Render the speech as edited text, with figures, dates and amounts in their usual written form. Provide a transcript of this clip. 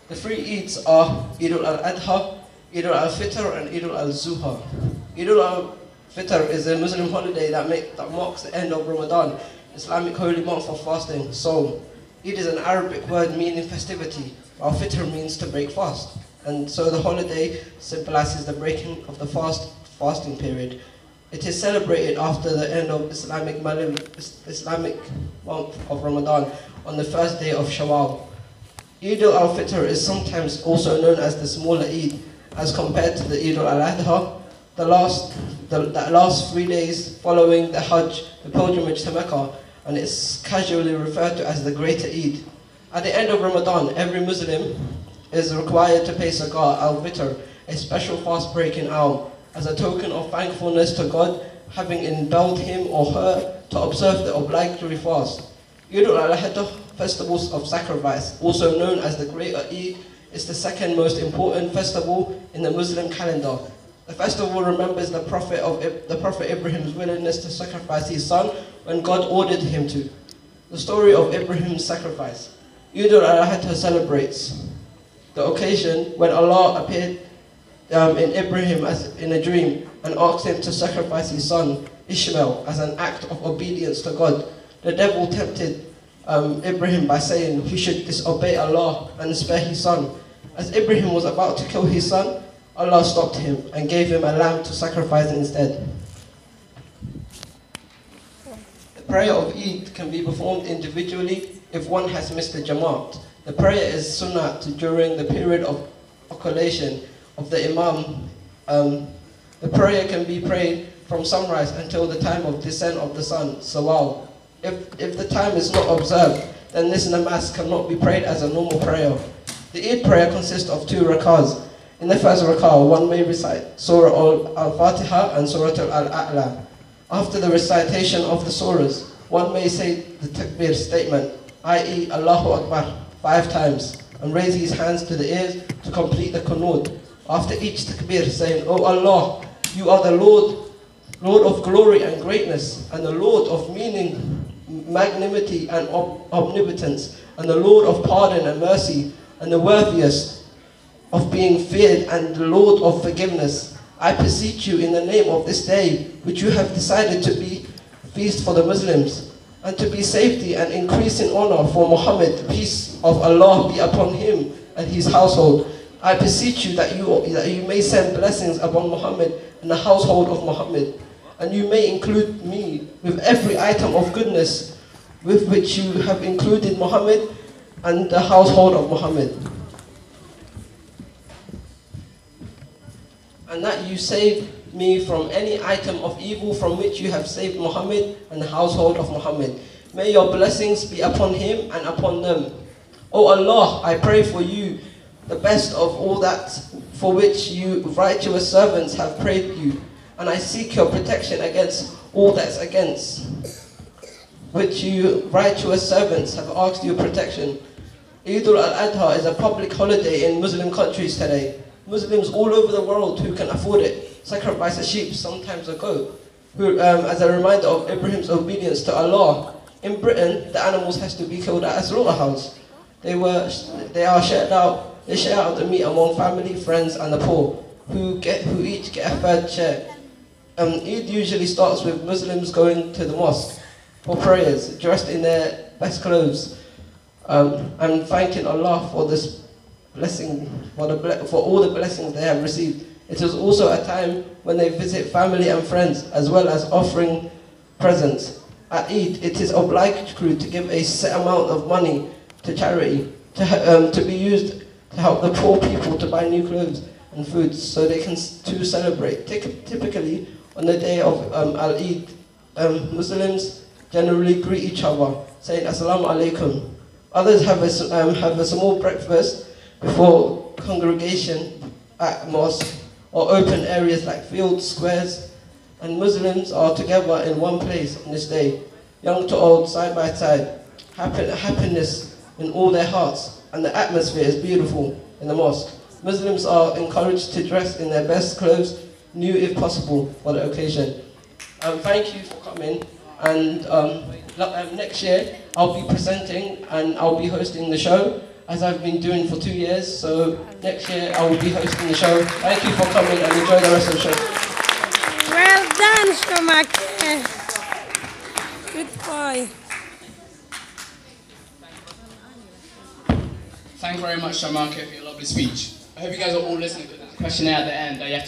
The three Eids are Eid al-Adha, Eid al-Fitr, and Eid al-Zuha. Eid al-Fitr is a Muslim holiday that marks the end of Ramadan, Islamic holy month of fasting, Saum. Eid is an Arabic word meaning festivity, while Fitr means to break fast. And so the holiday symbolizes the breaking of the fasting period. It is celebrated after the end of Islamic month of Ramadan on the first day of Shawwal. Eid al-Fitr is sometimes also known as the smaller Eid, as compared to the Eid al-Adha, the last 3 days following the Hajj, the pilgrimage to Mecca, and it's casually referred to as the Greater Eid. At the end of Ramadan, every Muslim is required to pay Zakat al-Fitr, a special fast-breaking alm, as a token of thankfulness to God, having endowed him or her to observe the obligatory fast. Eid al-Adha, festivals of sacrifice, also known as the Greater Eid, is the second most important festival in the Muslim calendar. The festival remembers the Prophet Ibrahim's willingness to sacrifice his son when God ordered him to. The story of Ibrahim's sacrifice. Eid al-Adha celebrates the occasion when Allah appeared in Ibrahim as in a dream and asked him to sacrifice his son Ishmael as an act of obedience to God. The devil tempted Ibrahim by saying he should disobey Allah and spare his son. As Ibrahim was about to kill his son, Allah stopped him and gave him a lamb to sacrifice instead. The prayer of Eid can be performed individually if one has missed the Jamaat. The prayer is sunnah during the period of occultation of the Imam. The prayer can be prayed from sunrise until the time of descent of the sun, Sawal. If the time is not observed, then this namaz cannot be prayed as a normal prayer. The Eid prayer consists of 2 rakahs. In the first rakah, one may recite Surah Al-Fatiha and Surah Al-A'la. After the recitation of the surahs, one may say the takbir statement, i.e. Allahu Akbar, 5 times, and raise his hands to the ears to complete the qunut. After each takbir, saying, O Allah, you are the Lord of glory and greatness, and the Lord of meaning, magnanimity and omnipotence, and the Lord of pardon and mercy, and the worthiest of being feared, and the Lord of forgiveness. I beseech you in the name of this day, which you have decided to be a feast for the Muslims, and to be safety and increase in honor for Muhammad, peace of Allah be upon him and his household. I beseech you that you may send blessings upon Muhammad and the household of Muhammad, and you may include me with every item of goodness with which you have included Muhammad and the household of Muhammad. And that you save me from any item of evil from which you have saved Muhammad and the household of Muhammad. May your blessings be upon him and upon them. O Allah, I pray for you the best of all that for which you righteous servants have prayed you, and I seek your protection against all that's against which you righteous servants have asked your protection. Eid al-Adha is a public holiday in Muslim countries today. Muslims all over the world who can afford it sacrifice a sheep, sometimes a goat, as a reminder of Ibrahim's obedience to Allah. In Britain, the animals has to be killed at a slaughterhouse. They share out the meat among family, friends, and the poor, who each get a third share. Eid usually starts with Muslims going to the mosque for prayers, dressed in their best clothes, and thanking Allah for this blessing, for all the blessings they have received. It is also a time when they visit family and friends, as well as offering presents. At Eid, it is obligatory to give a set amount of money to charity, to be used to help the poor people to buy new clothes and foods so they can too celebrate. Typically, on the day of Al-Eid, Muslims generally greet each other, saying Assalamu alaikum. Others have a small breakfast before congregation at mosque or open areas like fields, squares, and Muslims are together in one place on this day, young to old, side by side, happiness in all their hearts, and the atmosphere is beautiful in the mosque. Muslims are encouraged to dress in their best clothes, new if possible, for the occasion. Thank you for coming, and next year I'll be presenting and I'll be hosting the show, as I've been doing for 2 years. So next year I will be hosting the show. Thank you for coming and enjoy the rest of the show. Well done, Sharmarke. Good boy. Thank you very much, Sharmarke, for your lovely speech. I hope you guys are all listening to the questionnaire at the end. You have to